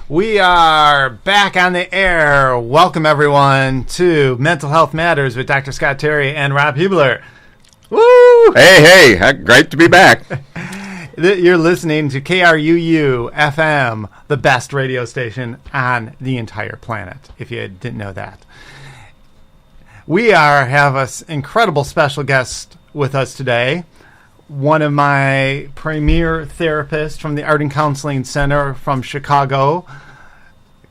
We are back on the air. Welcome, everyone, to Mental Health Matters with Dr. Scott Terry and Rob Hubler. Woo! Hey, great to be back. You're listening to KRUU FM, the best radio station on the entire planet, if you didn't know that. We have an incredible special guest with us today. One of my premier therapists from the Art and Counseling Center from Chicago,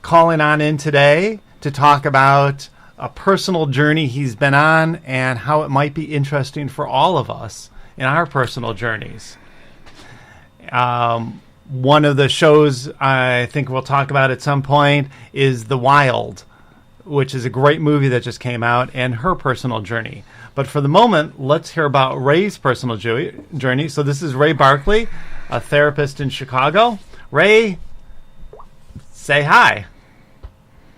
calling on in today to talk about a personal journey he's been on and how it might be interesting for all of us in our personal journeys. One of the shows I think we'll talk about at some point is The Wild, which is a great movie that just came out, and her personal journey. But for the moment, let's hear about Ray's personal journey. So this is Ray Barkley, a therapist in Chicago. Ray, say hi.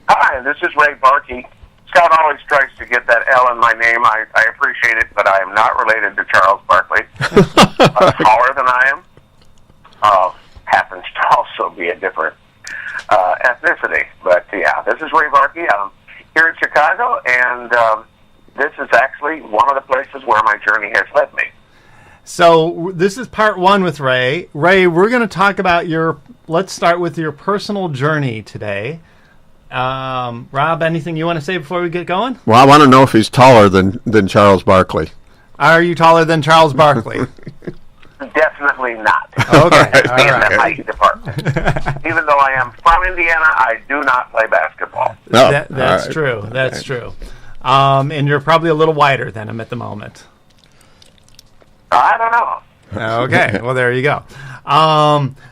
Hi, this is Ray Barkey. Scott always tries to get that L in my name. I appreciate it, but I am not related to Charles Barkley. Taller than I am. Happens to also be a different ethnicity. But yeah, this is Ray Barkey. I'm here in Chicago, and this is actually one of the places where my journey has led me. So this is part one with Ray. Ray, we're going to talk about let's start with your personal journey today. Rob, anything you want to say before we get going? Well, I want to know if he's taller than Charles Barkley. Are you taller than Charles Barkley? Definitely not. Okay. In the height department. Even though I am from Indiana, I do not play basketball. No, that's right. true. That's true. And you're probably a little wider than him at the moment. I don't know. Okay. Well, there you go.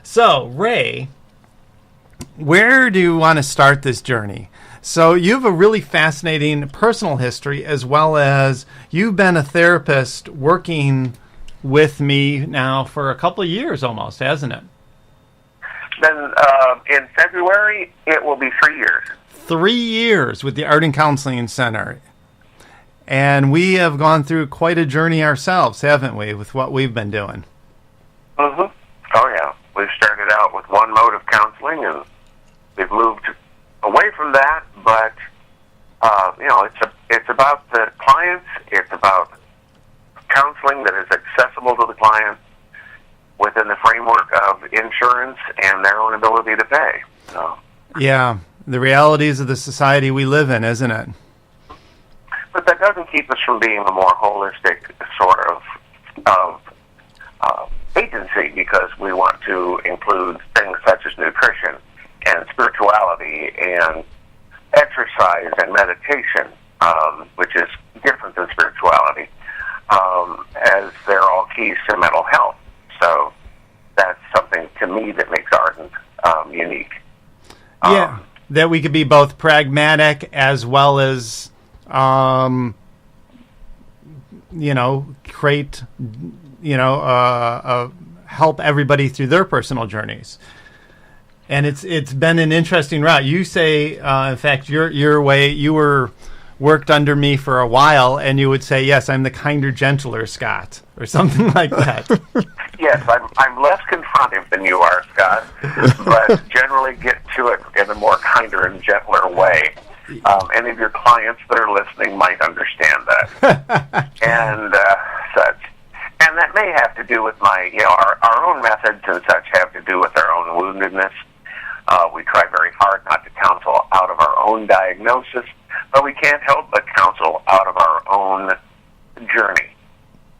So, Ray, where do you want to start this journey? So you have a really fascinating personal history, as well as you've been a therapist working with me now for a couple of years almost, hasn't it? Then in February, it will be 3 years. 3 years with the Art and Counseling Center. And we have gone through quite a journey ourselves, haven't we, with what we've been doing? Mm-hmm. Oh, yeah. We've started out with one mode of counseling, and we've moved away from that, but, it's about the clients. It's about counseling that is accessible to the client within the framework of insurance and their own ability to pay. So. Yeah, the realities of the society we live in, isn't it? But that doesn't keep us from being a more holistic sort of agency, because we want to include things such as nutrition and spirituality and exercise and meditation, which is different than spirituality, as they're all keys to mental health. So that's something to me that makes Ardent unique. Yeah, that we could be both pragmatic as well as, create, help everybody through their personal journeys. And it's been an interesting route. You say, in fact, your way, you worked under me for a while, and you would say, yes, I'm the kinder, gentler Scott, or something like that. Yes, I'm less confrontive than you are, Scott, but generally get to it in a more kinder and gentler way. Any of your clients that are listening might understand that. And such. And that may have to do with our own methods and such have to do with our own woundedness. We try very hard not to counsel out of our own diagnosis, but we can't help but counsel out of our own journey.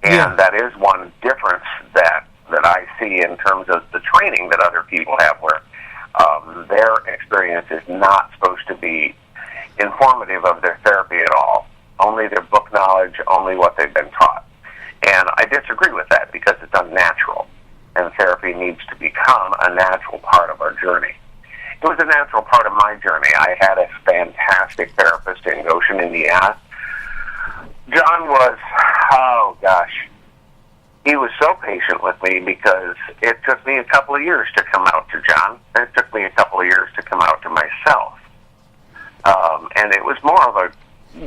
And that is one difference that I see in terms of the training that other people have, where their experience is not supposed to be informative of their therapy at all. Only their book knowledge, only what they've been taught. And I disagree with that, because it's unnatural. And therapy needs to become a natural part of our journey. It was a natural part of my journey. I had a fantastic therapist in Goshen, Indiana. John was, he was so patient with me, because it took me a couple of years to come out to John. And it took me a couple of years to come out to myself. And it was more of a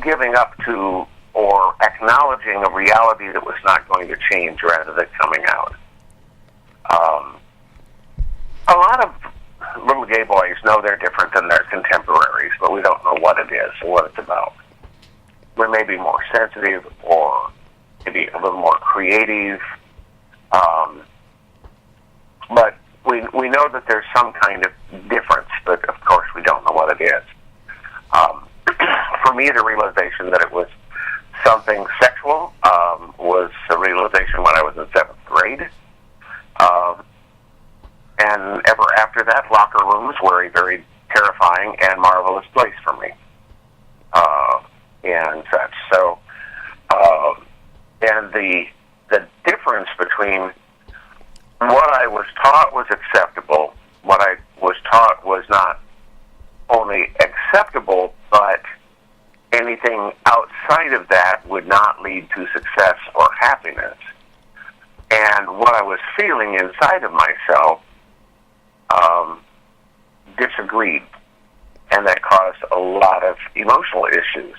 giving up to or acknowledging a reality that was not going to change rather than coming out. A lot of little gay boys know they're different than their contemporaries, but we don't know what it is or what it's about. We may be more sensitive or maybe a little more creative, but we know that there's some kind of difference, but of course we don't know what it is. For me, the realization that it was something sexual was a realization when I was in 7th grade. And ever after that, locker rooms were a very terrifying and marvelous place for me. And such. So, and the difference between what I was taught was acceptable, what I was taught was not only acceptable, but anything outside of that would not lead to success or happiness. And what I was feeling inside of myself disagreed, and that caused a lot of emotional issues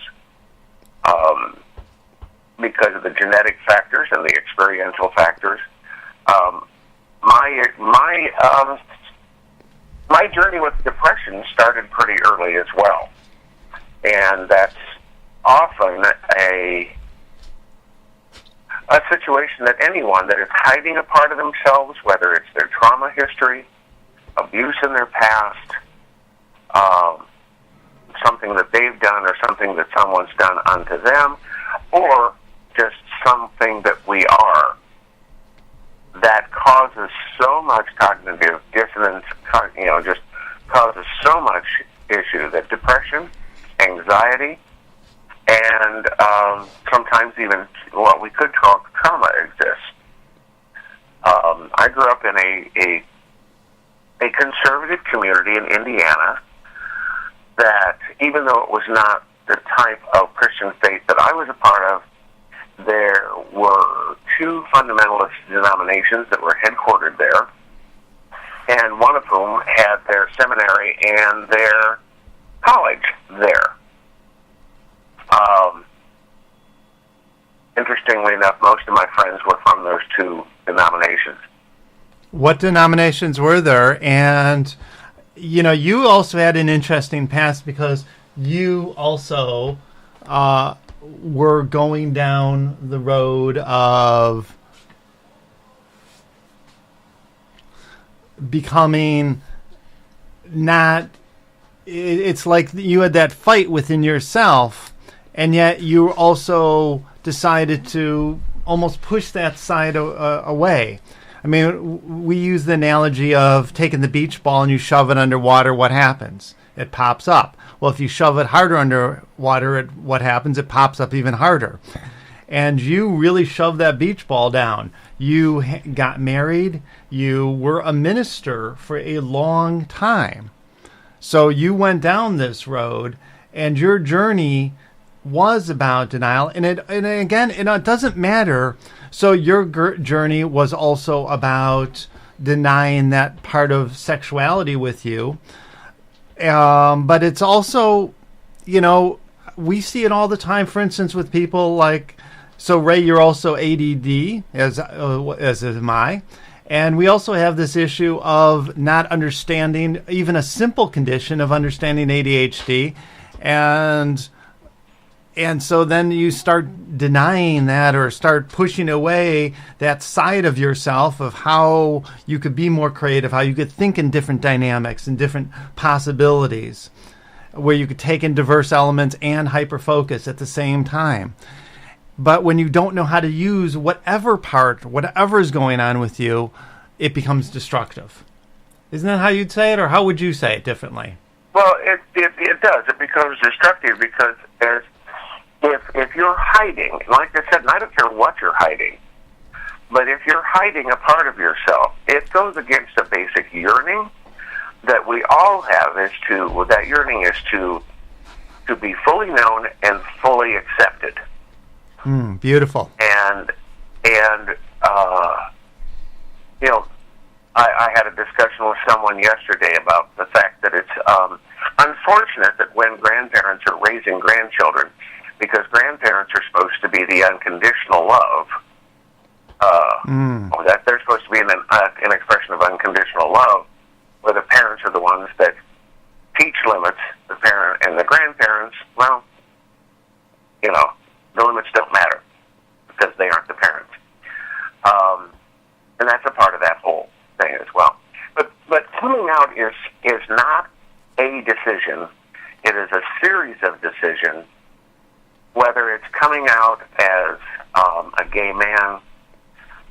because of the genetic factors and the experiential factors. My journey with depression started pretty early as well, and that's often a situation that anyone that is hiding a part of themselves, whether it's their trauma history, abuse in their past, something that they've done or something that someone's done unto them, or just something that we are, that causes so much cognitive dissonance, just causes so much issue that depression, anxiety, and sometimes even what we could call trauma exists. I grew up in a conservative community in Indiana that, even though it was not the type of Christian faith that I was a part of, there were 2 fundamentalist denominations that were headquartered there, and one of whom had their seminary and their college there. Interestingly enough, most of my friends were from those 2 denominations. What denominations were there? And, you also had an interesting past because you also were going down the road of becoming it's like you had that fight within yourself, and yet you also decided to almost push that side away. I mean, we use the analogy of taking the beach ball and you shove it underwater, what happens? It pops up. Well, if you shove it harder underwater, what happens? It pops up even harder. And you really shoved that beach ball down. You got married. You were a minister for a long time. So you went down this road, and your journey was about denial. And again, it doesn't matter. So your journey was also about denying that part of sexuality with you. But it's also, we see it all the time, for instance, with people like, so Ray, you're also ADD, as am I. And we also have this issue of not understanding even a simple condition of understanding ADHD. And so then you start denying that or start pushing away that side of yourself of how you could be more creative, how you could think in different dynamics and different possibilities, where you could take in diverse elements and hyper-focus at the same time. But when you don't know how to use whatever is going on with you, it becomes destructive. Isn't that how you'd say it, or how would you say it differently? Well, it does. It becomes destructive because if you're hiding, like I said, and I don't care what you're hiding, but if you're hiding a part of yourself, it goes against a basic yearning that we all have. That yearning is to be fully known and fully accepted. Beautiful. And I had a discussion with someone yesterday about the fact that it's unfortunate that when grandparents are raising grandchildren, because grandparents are supposed to be the unconditional love, that they're supposed to be an expression of unconditional love, where the parents are the ones limits, the parent and the grandparents, well, the limits don't matter because they aren't the parents. And that's a part of that whole thing as well. But coming out is not a decision. It is a series of decisions, whether it's coming out as a gay man,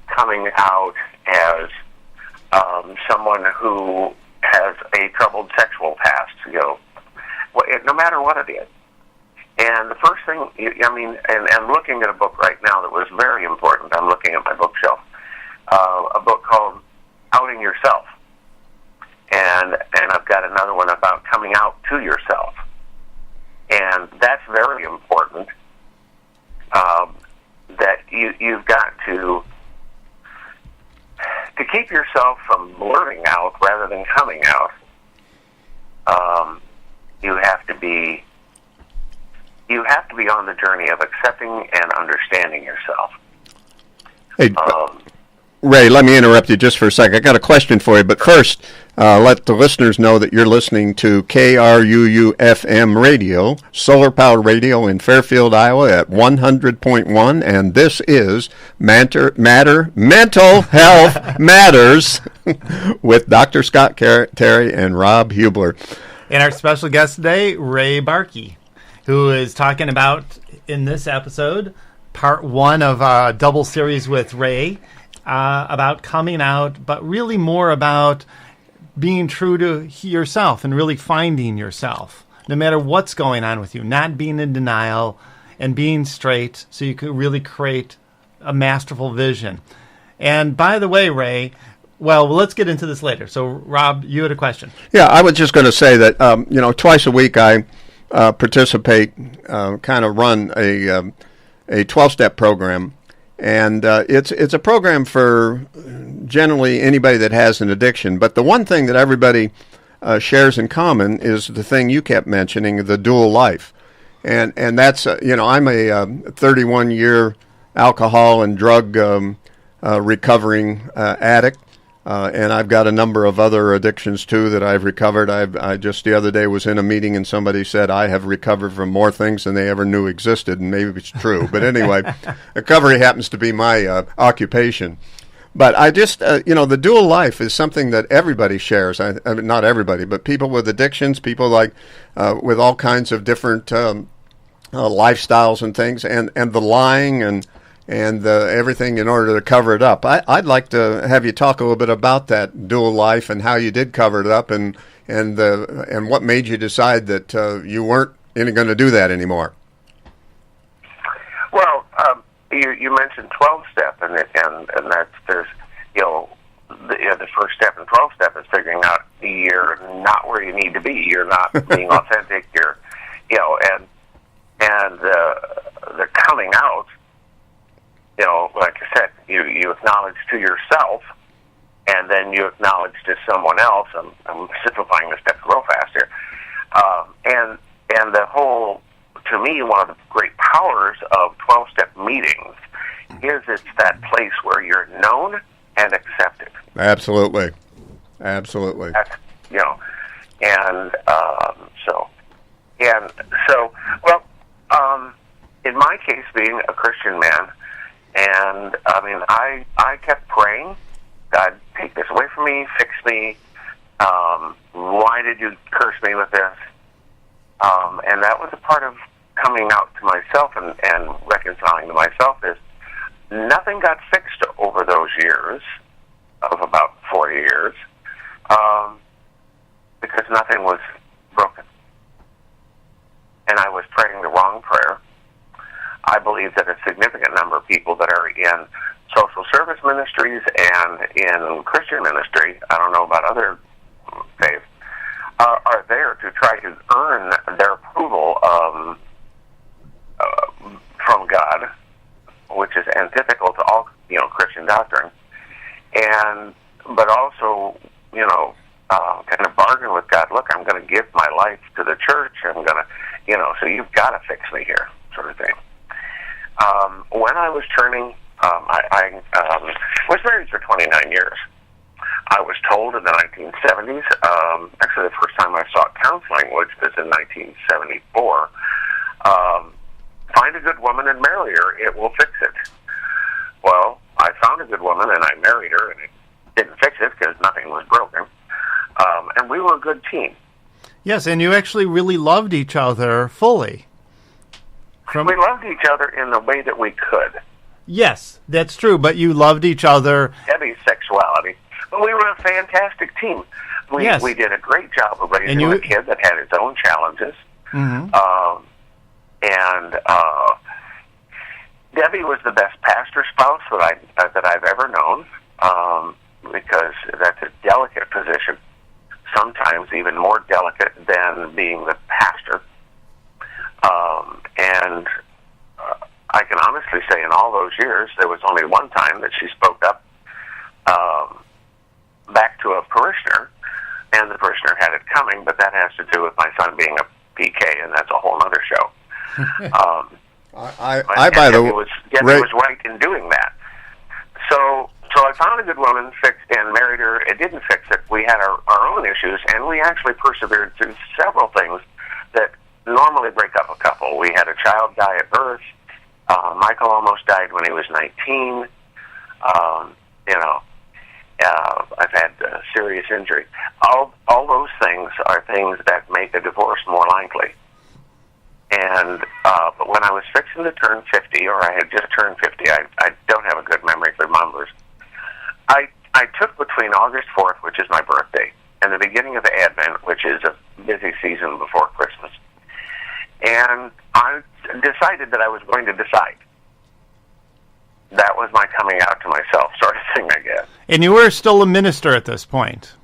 coming out as someone who has a troubled sexual past, no matter what it is. And the first thing, and I'm looking at a book right now that was very important. I'm looking at my bookshelf, a book called Outing Yourself. And I've got another one about coming out to yourself. And that's very important, that you've got to keep yourself from blurting out rather than coming out. You have to be on the journey of accepting and understanding yourself. Hey, Ray, let me interrupt you just for a second. I got a question for you, but first, let the listeners know that you're listening to KRUU-FM radio, solar powered radio in Fairfield, Iowa at 100.1, and this is Mental Health Matters with Dr. Scott Terry and Rob Hubler. And our special guest today, Ray Barkey, who is talking about, in this episode, part one of a double series with Ray, about coming out, but really more about being true to yourself and really finding yourself, no matter what's going on with you, not being in denial and being straight so you could really create a masterful vision. And by the way, Ray, well, let's get into this later. So, Rob, you had a question. Yeah, I was just going to say that, twice a week I participate, kind of run a 12-step program. And it's a program for generally anybody that has an addiction. But the one thing that everybody shares in common is the thing you kept mentioning, the dual life. And that's, I'm a 31-year alcohol and drug recovering addict. And I've got a number of other addictions, too, that I've recovered. I just the other day was in a meeting and somebody said I have recovered from more things than they ever knew existed, and maybe it's true. But anyway, recovery happens to be my occupation. But I just, the dual life is something that everybody shares. I mean, not everybody, but people with addictions, people like with all kinds of different lifestyles and things, and the lying and everything in order to cover it up. I'd like to have you talk a little bit about that dual life and how you did cover it up, and what made you decide that you weren't going to do that anymore. Well, you mentioned 12-step, and that's the first step in 12-step is figuring out you're not where you need to be. You're not being authentic. And the coming out. Like I said, you acknowledge to yourself, and then you acknowledge to someone else. I'm simplifying this step real fast here. And the whole, to me, one of the great powers of 12-step meetings is it's that place where you're known and accepted. Absolutely. That's, in my case, being a Christian man, and I kept praying, God, take this away from me, fix me. Why did you curse me with this? And that was a part of coming out to myself and reconciling to myself is nothing got fixed over those years of about 40 years because nothing was broken. And I was praying the wrong prayer. I believe that a significant number of people that are in social service ministries and in Christian ministry, I don't know about other faiths, are there to try to earn their approval from God, which is antithetical to all Christian doctrine, but also kind of bargain with God. Look, I'm going to give my life to the church. I'm going to so you've got to fix me here, sort of thing. When I was turning, I was married for 29 years. I was told in the 1970s, actually the first time I sought counseling, which was in 1974, find a good woman and marry her, it will fix it. Well, I found a good woman and I married her, and it didn't fix it because nothing was broken. And we were a good team. Yes, and you actually really loved each other fully. We loved each other in the way that we could. Yes, that's true, but you loved each other. Heavy sexuality. But we were a fantastic team. We did a great job of raising a kid that had his own challenges. Mm-hmm. Debbie was the best pastor spouse that I've ever known, because that's a delicate position, sometimes even more delicate than being the pastor. I can honestly say in all those years, there was only one time that she spoke up back to a parishioner, and the parishioner had it coming, but that has to do with my son being a PK, and that's a whole other show. Debbie was right in doing that. So I found a good woman, fixed and married her. It didn't fix it. We had our own issues, and we actually persevered through several things that normally break up a couple. We had a child die at birth. Michael almost died when he was 19. I've had serious injury. All those things are things that make a divorce more likely. And but when I was fixing to turn 50, or I had just turned 50, I don't have a good memory for numbers. I took between August 4th, which is my birthday, and the beginning of the Advent, which is a busy season before Christmas, and I decided that I was going to decide. That was my coming out to myself sort of thing, I guess. And you were still a minister at this point?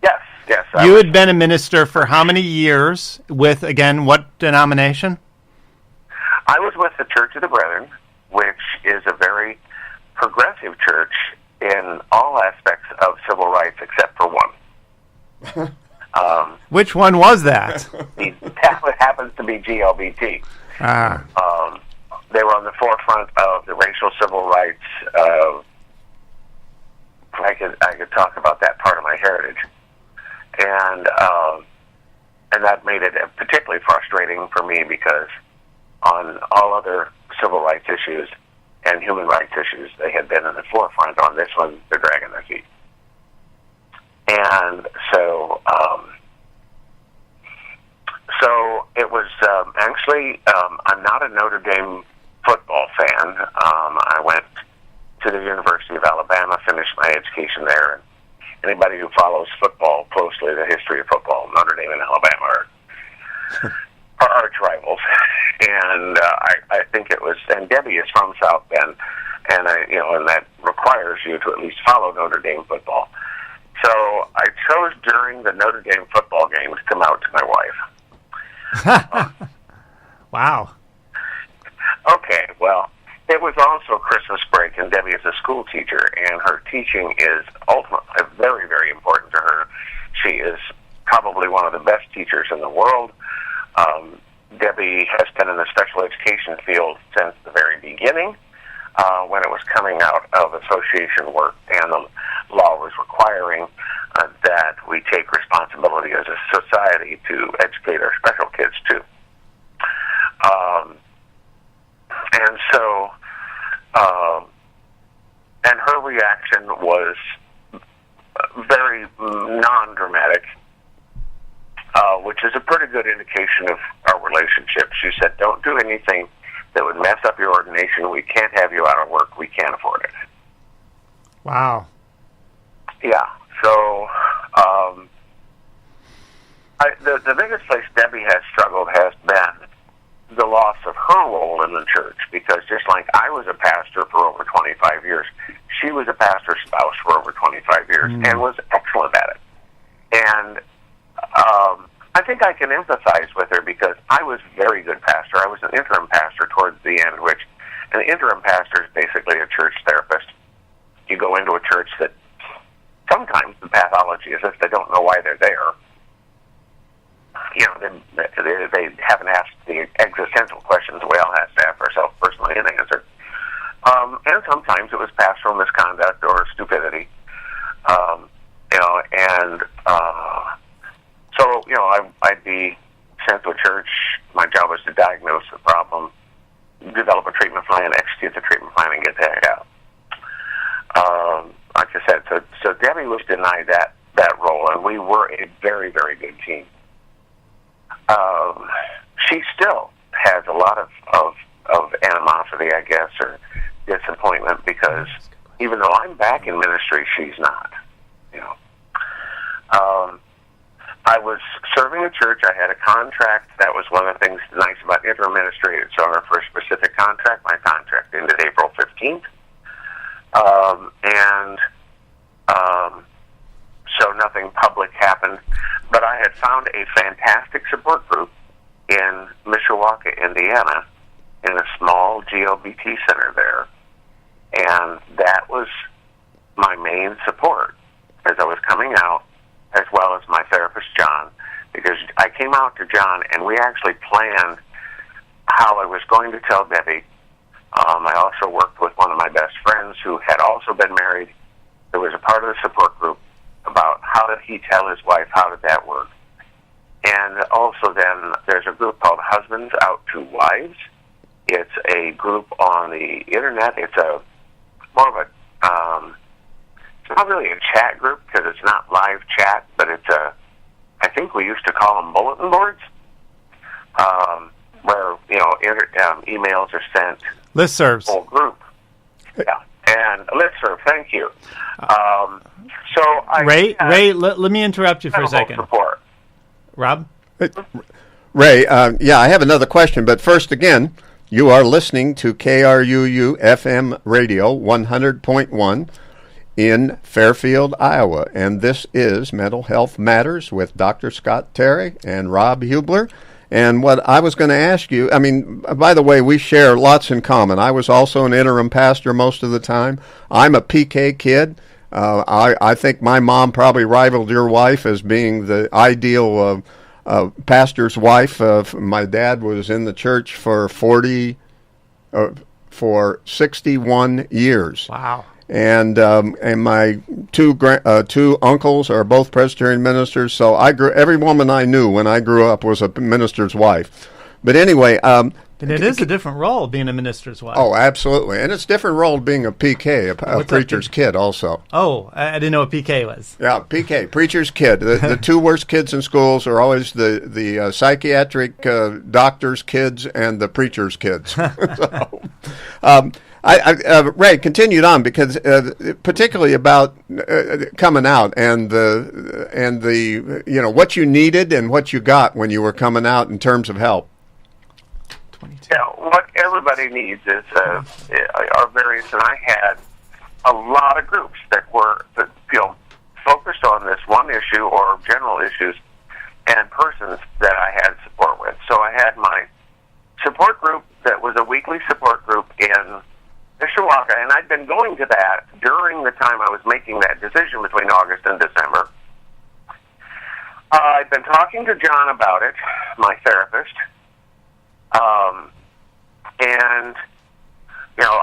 Yes. You had been a minister for how many years with, again, what denomination? I was with the Church of the Brethren, which is a very progressive church in all aspects of civil rights except for one. Which one was that? That happens to be GLBT. They were on the forefront of the racial civil rights. I could talk about that part of my heritage, and that made it particularly frustrating for me because on all other civil rights issues and human rights issues, they had been in the forefront. On this one, they're dragging their feet. And so it was actually, I'm not a Notre Dame football fan. I went to the University of Alabama, finished my education there. And anybody who follows football closely, the history of football, Notre Dame and Alabama are arch rivals. And I think it was, and Debbie is from South Bend, and and that requires you to at least follow Notre Dame football. So I chose during the Notre Dame football game to come out to my wife. Wow. Okay, well, it was also Christmas break, and Debbie is a school teacher, and her teaching is ultimately very, very important to her. She is probably one of the best teachers in the world. Debbie has been in the special education field since the very beginning, when it was coming out of association work, and the law was requiring that we take responsibility as a society to educate our special kids too. And so, and her reaction was very non-dramatic, which is a pretty good indication of our relationship. She said, "Don't do anything that would mess up your ordination. We can't have you out of work. We can't afford it." Wow. Yeah. So, the biggest place Debbie has struggled has been the loss of her role in the church, because just like I was a pastor for over 25 years, she was a pastor's spouse for over 25 years and was excellent at it. And I think I can empathize with her because I was a very good pastor. I was an interim pastor towards the end, which an interim pastor is basically a church therapist. You go into a church that sometimes the pathology is if they don't know why they're there. They haven't asked the existential questions we all have to ask ourselves personally and answer. And sometimes it was pastoral misconduct or stupidity. And so, I'd be sent to a church. My job was to diagnose the problem, develop a treatment plan, execute the treatment plan, and get the heck out. Like I said, so Debbie was denied that role, and we were a very, very good team. She still has a lot of animosity, I guess, or disappointment, because even though I'm back in ministry, she's not. I was serving a church. I had a contract. That was one of the things nice about interim administrator. So for a specific contract, my contract ended April 15th. So nothing public happened. But I had found a fantastic support group in Mishawaka, Indiana, in a small GLBT center there. And that was my main support as I was coming out, as well as my therapist, John, because I came out to John, and we actually planned how I was going to tell Debbie. I also worked with one of my best friends who had also been married, who was a part of the support group, about how did he tell his wife, how did that work. And also then there's a group called Husbands Out to Wives. It's a group on the internet. It's more of a, it's not really a chat group because it's not live chat, but it's I think we used to call them bulletin boards, where, emails are sent. Listservs. Whole group. Yeah. And listserv, thank you. Ray, let me interrupt you for a second. Support. Rob? Ray, I have another question, but first again, you are listening to KRUU FM Radio 100.1 in Fairfield, Iowa, and this is Mental Health Matters with Dr. Scott Terry and Rob Hubler. And what I was going to ask you, by the way, we share lots in common. I was also an interim pastor most of the time. I'm a PK kid. I think my mom probably rivaled your wife as being the ideal pastor's wife. My dad was in the church for 61 years. Wow. And my two uncles are both Presbyterian ministers. So every woman I knew when I grew up was a minister's wife. But anyway, and it is a different role being a minister's wife. Oh, absolutely, and it's a different role being a PK, a preacher's kid, also. Oh, I didn't know what PK was. Yeah, PK, preacher's kid. The two worst kids in schools are always the psychiatric doctor's kids and the preacher's kids. So, Ray, continued on because particularly about coming out and the what you needed and what you got when you were coming out in terms of help. Yeah, what everybody needs is are various, and I had a lot of groups that were focused on this one issue or general issues, and persons that I had support with. So I had my support group that was a weekly support group in Mishawaka, and I'd been going to that during the time I was making that decision between August and December. I'd been talking to John about it, my therapist, and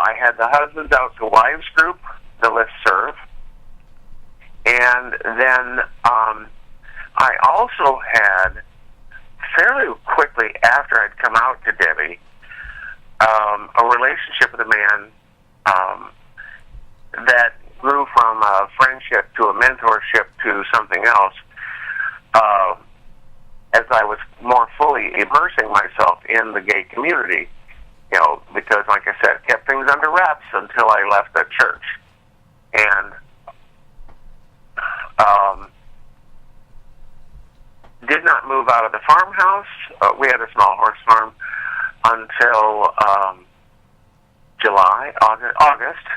I had the Husbands Out to Wives group, the listserv, and then I also had, fairly quickly after I'd come out to Debbie, a relationship with a man that grew from a friendship to a mentorship to something else as I was more fully immersing myself in the gay community, because, like I said, kept things under wraps until I left the church. And did not move out of the farmhouse. We had a small horse farm until August.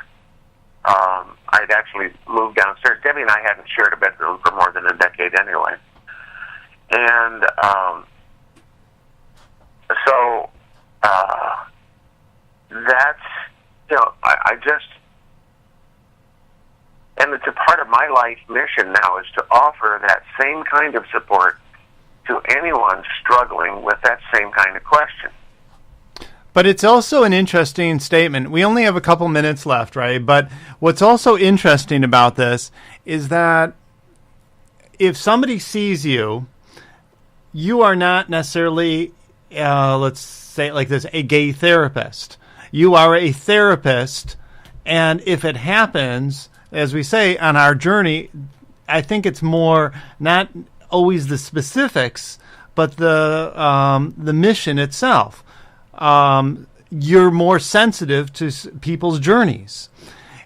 I'd actually moved downstairs. Debbie and I hadn't shared a bedroom for more than a decade anyway. And so that's, I just, and it's a part of my life mission now is to offer that same kind of support to anyone struggling with that same kind of question. But it's also an interesting statement. We only have a couple minutes left, right? But what's also interesting about this is that if somebody sees you, you are not necessarily, let's say it like this, a gay therapist. You are a therapist, and if it happens, as we say, on our journey, I think it's more not always the specifics, but the mission itself. You're more sensitive to people's journeys.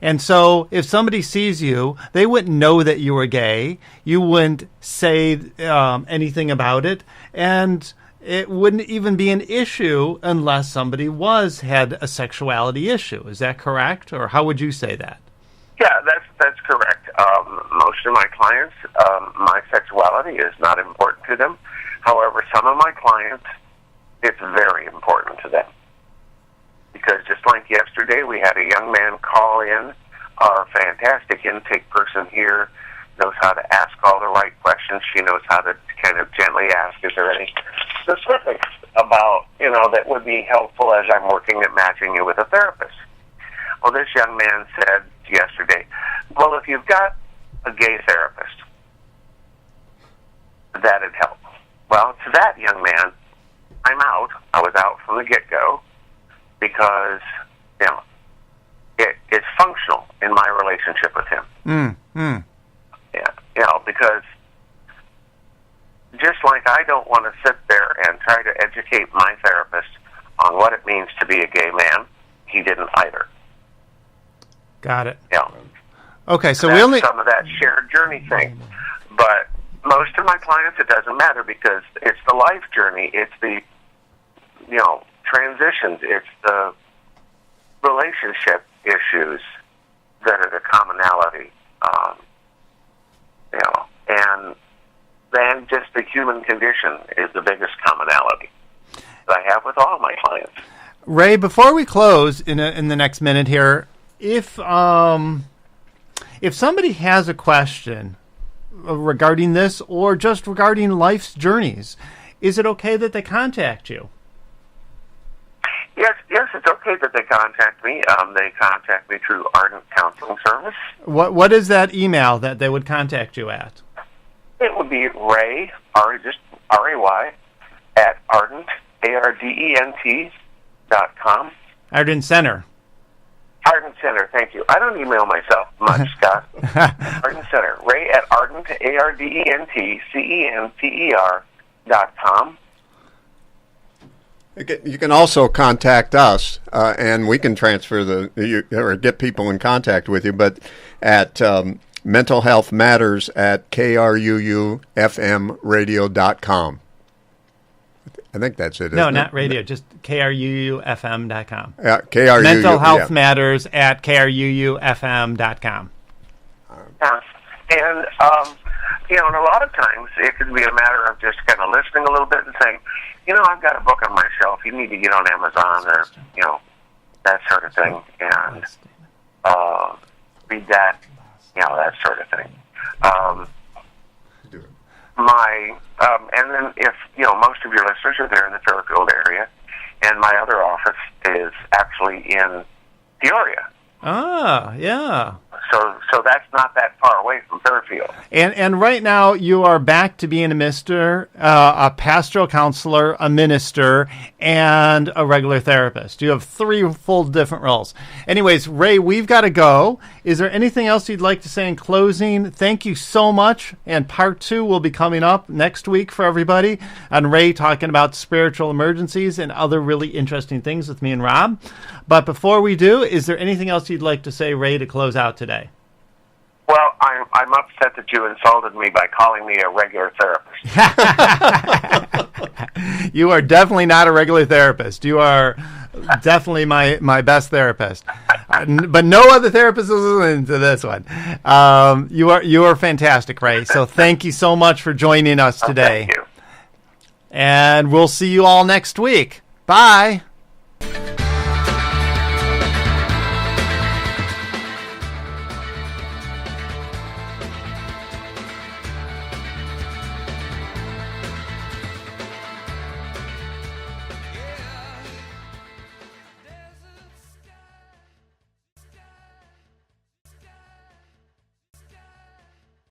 And so if somebody sees you, they wouldn't know that you were gay. You wouldn't say anything about it. And it wouldn't even be an issue unless somebody had a sexuality issue. Is that correct? Or how would you say that? Yeah, that's correct. Most of my clients, my sexuality is not important to them. However, some of my clients, it's very important to them. Because just like yesterday, we had a young man call in. Our fantastic intake person here knows how to ask all the right questions. She knows how to kind of gently ask, is there any specifics about, that would be helpful as I'm working at matching you with a therapist? Well, this young man said yesterday, well, if you've got a gay therapist, that'd help. Well, to that young man, I'm out. I was out from the get-go because, it's functional in my relationship with him. Yeah, because just like I don't want to sit there and try to educate my therapist on what it means to be a gay man, he didn't either. Got it. Yeah. Okay, so that's we only some of that shared journey thing. But most of my clients, it doesn't matter because it's the life journey. It's the, transitions. It's the relationship issues that are the commonality. And then just the human condition is the biggest commonality that I have with all my clients. Ray, before we close in the next minute here, if somebody has a question regarding this or just regarding life's journeys, is it okay that they contact you? Yes, it's okay that they contact me. They contact me through Ardent Counseling Service. What is that email that they would contact you at? It would be Ray, just R-A-Y, at Ardent, ARDENT.com. Ardent Center. Ardent Center, thank you. I don't email myself much, Scott. Ardent Center. Ray at Ardent, ARDENTCENTER.com. You can also contact us, and we can transfer or get people in contact with you, but at Mental Health Matters at KRUUFMradio.com. I think that's it. No, not radio, just KRUUFM.com. KRUU. Mental Health Matters at KRUUFM.com. Yeah. And, and a lot of times it could be a matter of just kind of listening a little bit and saying, I've got a book on my shelf. You need to get on Amazon or, that sort of thing. And read that, that sort of thing. And then if, most of your listeners are there in the Fairfield area, and my other office is actually in Peoria. Ah, yeah. So that's not that far away from Fairfield. And right now you are back to being a pastoral counselor, a minister, and a regular therapist. You have 3 full different roles. Anyways, Ray, we've got to go. Is there anything else you'd like to say in closing? Thank you so much. And part 2 will be coming up next week for everybody. And Ray talking about spiritual emergencies and other really interesting things with me and Rob. But before we do, is there anything else you'd like to say, Ray, to close out today? Well, I'm upset that you insulted me by calling me a regular therapist. You are definitely not a regular therapist. You are definitely my best therapist. But no other therapist is listening to this one. You are fantastic, Ray. So thank you so much for joining us today. Thank you. And we'll see you all next week. Bye.